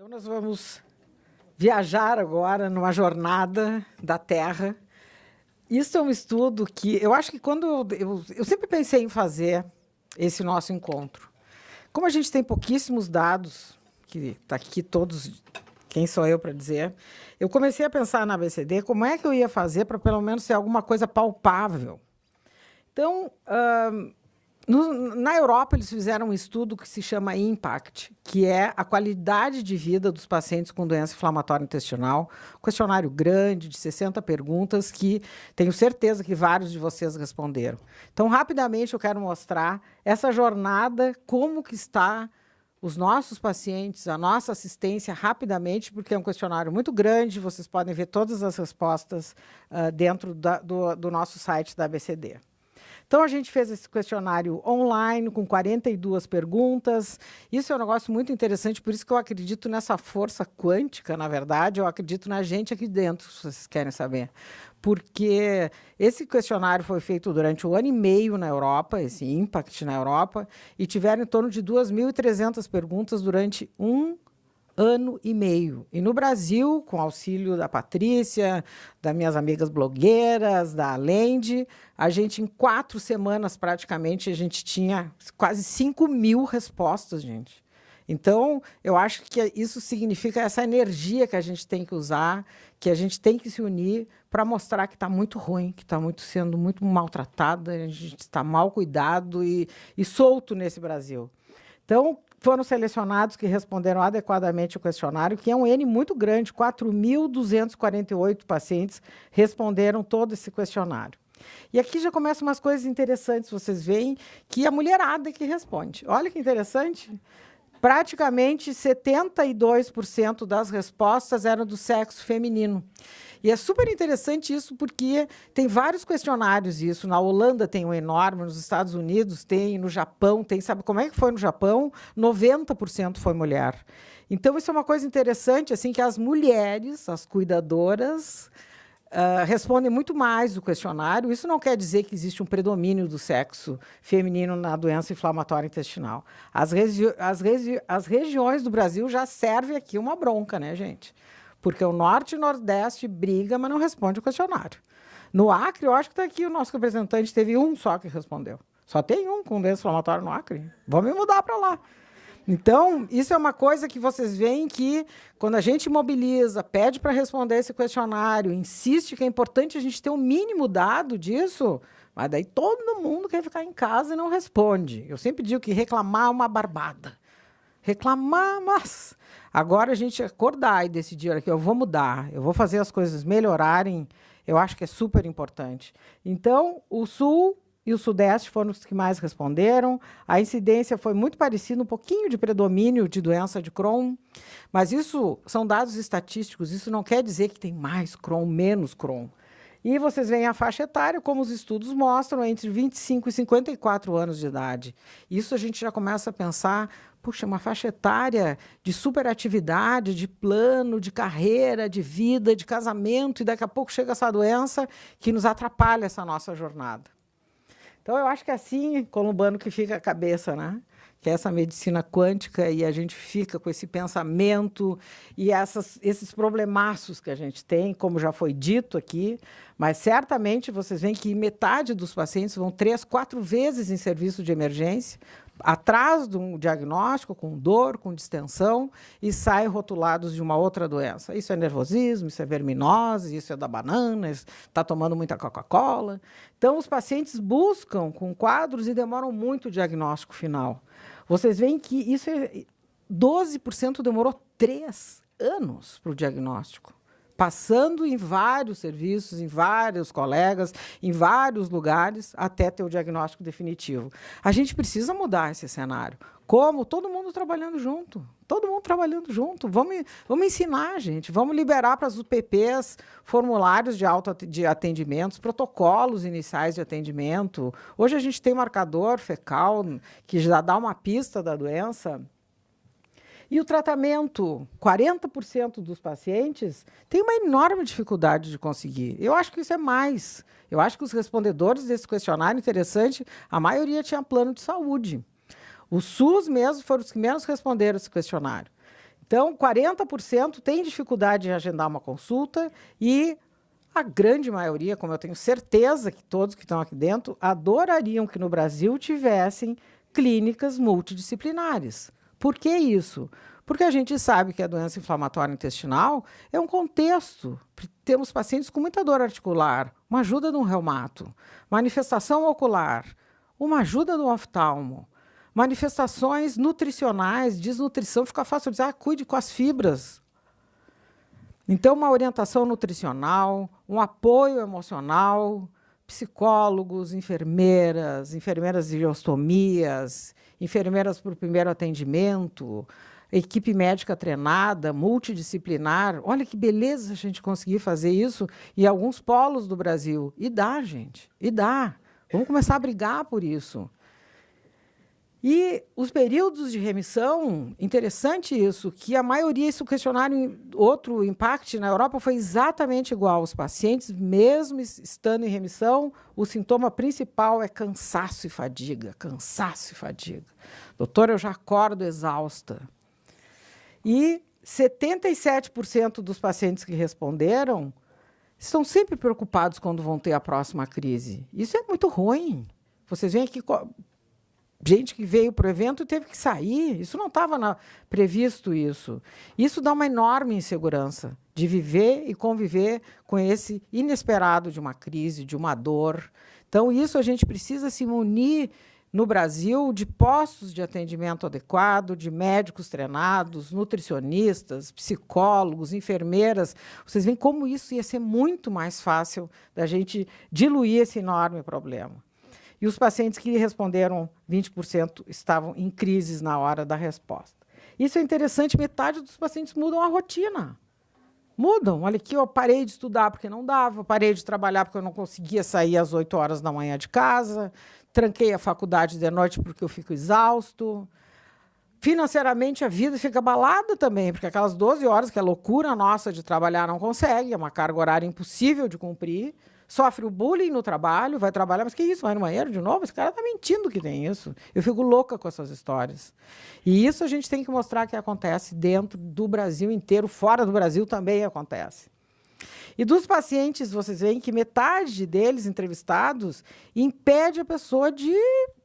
Então, nós vamos viajar agora numa jornada da Terra. Isso é um estudo que eu acho que quando eu sempre pensei em fazer esse nosso encontro. Como a gente tem pouquíssimos dados, que está aqui todos, quem sou eu para dizer, eu comecei a pensar na ABCD como é que eu ia fazer para pelo menos ser alguma coisa palpável. Então, na Europa, eles fizeram um estudo que se chama IMPACT, que é a qualidade de vida dos pacientes com doença inflamatória intestinal. Questionário grande, de 60 perguntas, que tenho certeza que vários de vocês responderam. Então, rapidamente, eu quero mostrar essa jornada, como que está os nossos pacientes, a nossa assistência, rapidamente, porque é um questionário muito grande, vocês podem ver todas as respostas dentro do nosso site da ABCD. Então, a gente fez esse questionário online, com 42 perguntas. Isso é um negócio muito interessante, por isso que eu acredito nessa força quântica, na verdade, eu acredito na gente aqui dentro, se vocês querem saber. Porque esse questionário foi feito durante 1 ano e meio na Europa, esse IMPACT na Europa, e tiveram em torno de 2.300 perguntas durante 1 ano e meio. E no Brasil, com auxílio da Patrícia, das minhas amigas blogueiras, da Alende, a gente, em 4 semanas, praticamente, a gente tinha quase 5.000 respostas, gente. Então, eu acho que isso significa essa energia que a gente tem que usar, que a gente tem que se unir para mostrar que está muito ruim, que está sendo muito maltratada, a gente está mal cuidado e solto nesse Brasil. Então, foram selecionados que responderam adequadamente o questionário, que é um N muito grande, 4.248 pacientes responderam todo esse questionário. E aqui já começam umas coisas interessantes, vocês veem que a mulherada que responde. Olha que interessante. Praticamente 72% das respostas eram do sexo feminino. E é super interessante isso, porque tem vários questionários isso. Na Holanda tem um enorme, nos Estados Unidos tem, no Japão tem. Sabe como é que foi no Japão? 90% foi mulher. Então, isso é uma coisa interessante, assim, que as mulheres, as cuidadoras, respondem muito mais do questionário. Isso não quer dizer que existe um predomínio do sexo feminino na doença inflamatória intestinal. As regiões do Brasil já servem aqui uma bronca, né, gente? Porque o Norte e o Nordeste briga, mas não responde o questionário. No Acre, eu acho que está aqui o nosso representante, teve um só que respondeu. Só tem um com doença inflamatória no Acre. Vamos mudar para lá. Então, isso é uma coisa que vocês veem que, quando a gente mobiliza, pede para responder esse questionário, insiste que é importante a gente ter um mínimo dado disso, mas daí todo mundo quer ficar em casa e não responde. Eu sempre digo que reclamar é uma barbada. Reclamar, mas agora a gente acordar e decidir, olha, que eu vou mudar, eu vou fazer as coisas melhorarem, eu acho que é super importante. Então, o Sul e o Sudeste foram os que mais responderam. A incidência foi muito parecida, um pouquinho de predomínio de doença de Crohn, mas isso são dados estatísticos, isso não quer dizer que tem mais Crohn, menos Crohn. E vocês veem a faixa etária, como os estudos mostram, entre 25 e 54 anos de idade. Isso a gente já começa a pensar, puxa, uma faixa etária de superatividade, de plano, de carreira, de vida, de casamento, e daqui a pouco chega essa doença que nos atrapalha essa nossa jornada. Então, eu acho que é assim, Columbano, que fica a cabeça, né? Que é essa medicina quântica, e a gente fica com esse pensamento e esses problemaços que a gente tem, como já foi dito aqui, mas certamente vocês veem que metade dos pacientes vão 3, 4 vezes em serviço de emergência, atrás de um diagnóstico, com dor, com distensão, e saem rotulados de uma outra doença. Isso é nervosismo, isso é verminose, isso é da banana, está tomando muita Coca-Cola. Então, os pacientes buscam com quadros e demoram muito o diagnóstico final. Vocês veem que isso 12% demorou 3 anos para o diagnóstico, passando em vários serviços, em vários colegas, em vários lugares, até ter o diagnóstico definitivo. A gente precisa mudar esse cenário. Como? Todo mundo trabalhando junto. Todo mundo trabalhando junto. Vamos ensinar, gente. Vamos liberar para as UPPs formulários de atendimentos, protocolos iniciais de atendimento. Hoje a gente tem marcador fecal, que já dá uma pista da doença. E o tratamento, 40% dos pacientes têm uma enorme dificuldade de conseguir. Eu acho que isso é mais. Eu acho que os respondedores desse questionário, interessante, a maioria tinha plano de saúde. O SUS mesmo foram os que menos responderam esse questionário. Então, 40% tem dificuldade em agendar uma consulta e a grande maioria, como eu tenho certeza que todos que estão aqui dentro, adorariam que no Brasil tivessem clínicas multidisciplinares. Por que isso? Porque a gente sabe que a doença inflamatória intestinal é um contexto. Temos pacientes com muita dor articular, uma ajuda no reumato, manifestação ocular, uma ajuda no oftalmo, manifestações nutricionais, desnutrição, fica fácil dizer, cuide com as fibras. Então, uma orientação nutricional, um apoio emocional, psicólogos, enfermeiras de ostomias, enfermeiras para o primeiro atendimento, equipe médica treinada, multidisciplinar. Olha que beleza a gente conseguir fazer isso em alguns polos do Brasil. E dá, gente, e dá. Vamos começar a brigar por isso. E os períodos de remissão, interessante isso, que a maioria, isso questionário, outro Impact na Europa foi exatamente igual. Os pacientes, mesmo estando em remissão, o sintoma principal é cansaço e fadiga. Cansaço e fadiga. Doutora, eu já acordo exausta. E 77% dos pacientes que responderam estão sempre preocupados quando vão ter a próxima crise. Isso é muito ruim. Vocês veem aqui gente que veio para o evento e teve que sair. Isso não estava previsto, isso. Isso dá uma enorme insegurança de viver e conviver com esse inesperado de uma crise, de uma dor. Então, isso a gente precisa se munir no Brasil de postos de atendimento adequado, de médicos treinados, nutricionistas, psicólogos, enfermeiras. Vocês veem como isso ia ser muito mais fácil da gente diluir esse enorme problema. E os pacientes que responderam, 20% estavam em crises na hora da resposta. Isso é interessante, metade dos pacientes mudam a rotina. Mudam. Olha aqui, eu parei de estudar porque não dava, parei de trabalhar porque eu não conseguia sair às 8 horas da manhã de casa, tranquei a faculdade de noite porque eu fico exausto. Financeiramente, a vida fica abalada também, porque aquelas 12 horas, que é loucura nossa de trabalhar, não consegue, é uma carga horária impossível de cumprir. Sofre o bullying no trabalho, vai trabalhar, mas que isso, vai no banheiro de novo? Esse cara está mentindo que tem isso. Eu fico louca com essas histórias. E isso a gente tem que mostrar que acontece dentro do Brasil inteiro, fora do Brasil também acontece. E dos pacientes, vocês veem que metade deles entrevistados impede a pessoa de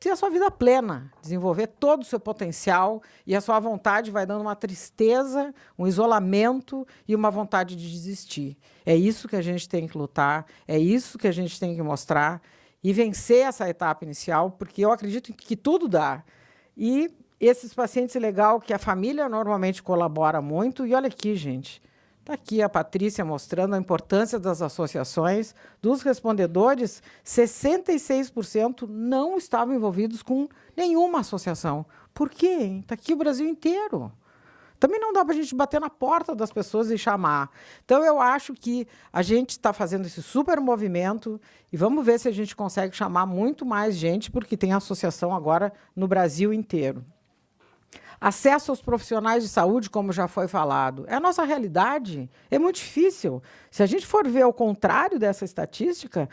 ter a sua vida plena, desenvolver todo o seu potencial, e a sua vontade vai dando uma tristeza, um isolamento e uma vontade de desistir. É isso que a gente tem que lutar, é isso que a gente tem que mostrar e vencer essa etapa inicial, porque eu acredito que tudo dá. E esses pacientes, é legal que a família normalmente colabora muito, e olha aqui, gente, está aqui a Patrícia mostrando a importância das associações. Dos respondedores, 66% não estavam envolvidos com nenhuma associação. Por quê? Está aqui o Brasil inteiro. Também não dá para a gente bater na porta das pessoas e chamar. Então, eu acho que a gente está fazendo esse super movimento e vamos ver se a gente consegue chamar muito mais gente, porque tem associação agora no Brasil inteiro. Acesso aos profissionais de saúde, como já foi falado, é a nossa realidade. É muito difícil. Se a gente for ver o contrário dessa estatística,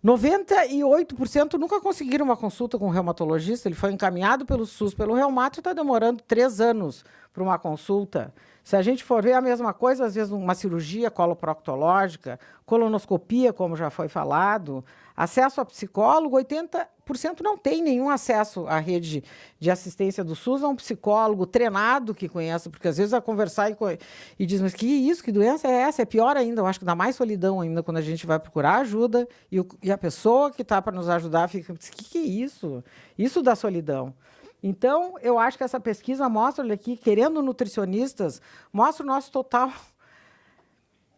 98% nunca conseguiram uma consulta com um reumatologista. Ele foi encaminhado pelo SUS, pelo reumato, e está demorando 3 anos para uma consulta. Se a gente for ver a mesma coisa, às vezes uma cirurgia coloproctológica, colonoscopia, como já foi falado, acesso a psicólogo, 80% não tem nenhum acesso à rede de assistência do SUS a um psicólogo treinado que conheça, porque às vezes vai conversar e diz, mas que isso, que doença é essa? É pior ainda, eu acho que dá mais solidão ainda quando a gente vai procurar ajuda e a pessoa que está para nos ajudar fica, que é isso? Isso dá solidão. Então, eu acho que essa pesquisa mostra, olha aqui, querendo nutricionistas, mostra o nosso total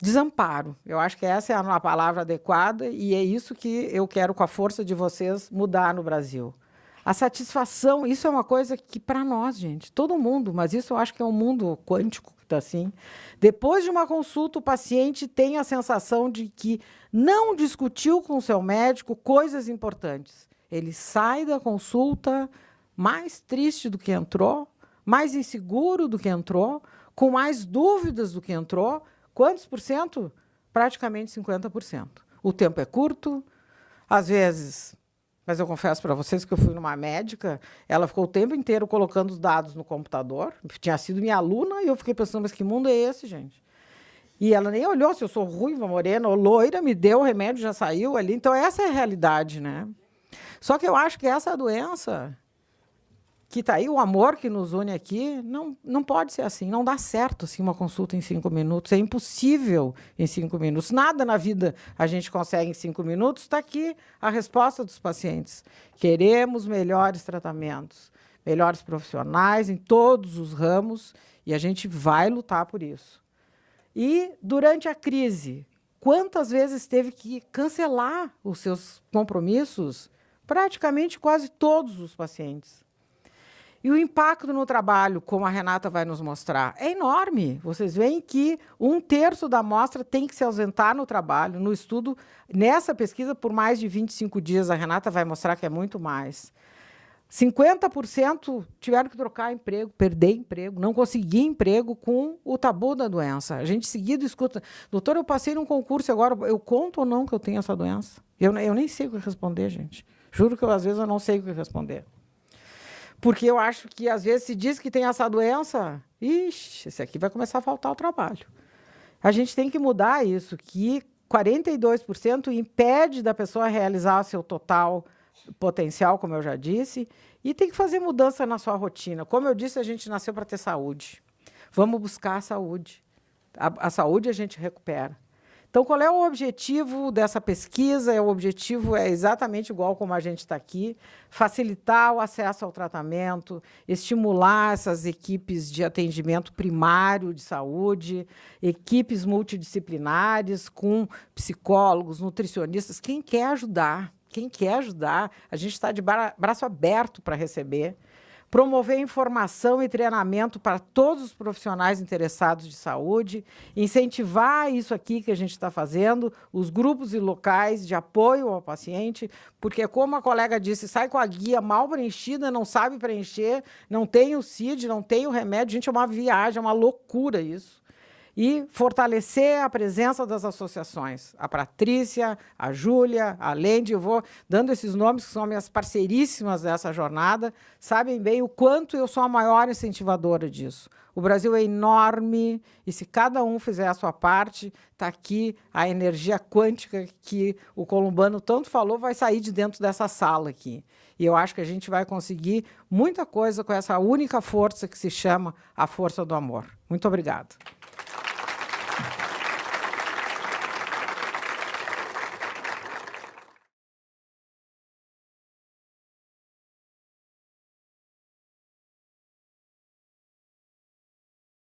desamparo. Eu acho que essa é a palavra adequada e é isso que eu quero, com a força de vocês, mudar no Brasil. A satisfação, isso é uma coisa que, para nós, gente, todo mundo, mas isso eu acho que é um mundo quântico que está assim. Depois de uma consulta, o paciente tem a sensação de que não discutiu com o seu médico coisas importantes. Ele sai da consulta mais triste do que entrou, mais inseguro do que entrou, com mais dúvidas do que entrou. Quantos por cento? Praticamente 50%. O tempo é curto, às vezes Mas eu confesso para vocês que eu fui numa médica, ela ficou o tempo inteiro colocando os dados no computador, tinha sido minha aluna, e eu fiquei pensando, mas que mundo é esse, gente? E ela nem olhou se eu sou ruiva, morena ou loira, me deu o remédio, já saiu ali. Então, essa é a realidade, né? Só que eu acho que essa doença, que está aí, o amor que nos une aqui, não pode ser assim. Não dá certo assim, uma consulta em 5 minutos. É impossível em 5 minutos. Nada na vida a gente consegue em 5 minutos. Está aqui a resposta dos pacientes. Queremos melhores tratamentos, melhores profissionais em todos os ramos, e a gente vai lutar por isso. E, durante a crise, quantas vezes teve que cancelar os seus compromissos? Praticamente quase todos os pacientes. E o impacto no trabalho, como a Renata vai nos mostrar, é enorme. Vocês veem que 1/3 da amostra tem que se ausentar no trabalho, no estudo. Nessa pesquisa, por mais de 25 dias, a Renata vai mostrar que é muito mais. 50% tiveram que trocar emprego, perder emprego, não conseguir emprego com o tabu da doença. A gente seguido escuta, doutor, eu passei num concurso agora, eu conto ou não que eu tenho essa doença? Eu nem sei o que responder, gente. Juro que às vezes eu não sei o que responder. Porque eu acho que às vezes se diz que tem essa doença, ixi, esse aqui vai começar a faltar o trabalho. A gente tem que mudar isso, que 42% impede da pessoa realizar o seu total potencial, como eu já disse, e tem que fazer mudança na sua rotina. Como eu disse, a gente nasceu para ter saúde. Vamos buscar a saúde. A saúde a gente recupera. Então, qual é o objetivo dessa pesquisa? O objetivo é exatamente igual como a gente está aqui, facilitar o acesso ao tratamento, estimular essas equipes de atendimento primário de saúde, equipes multidisciplinares com psicólogos, nutricionistas, quem quer ajudar, a gente está de braço aberto para receber. Promover informação e treinamento para todos os profissionais interessados de saúde, incentivar isso aqui que a gente está fazendo, os grupos e locais de apoio ao paciente, porque, como a colega disse, sai com a guia mal preenchida, não sabe preencher, não tem o CID, não tem o remédio. Gente, é uma viagem, é uma loucura isso. E fortalecer a presença das associações. A Patrícia, a Júlia, a Lendi, eu vou dando esses nomes que são minhas parceiríssimas dessa jornada, sabem bem o quanto eu sou a maior incentivadora disso. O Brasil é enorme e, se cada um fizer a sua parte, está aqui a energia quântica que o Columbano tanto falou, vai sair de dentro dessa sala aqui. E eu acho que a gente vai conseguir muita coisa com essa única força que se chama a força do amor. Muito obrigada.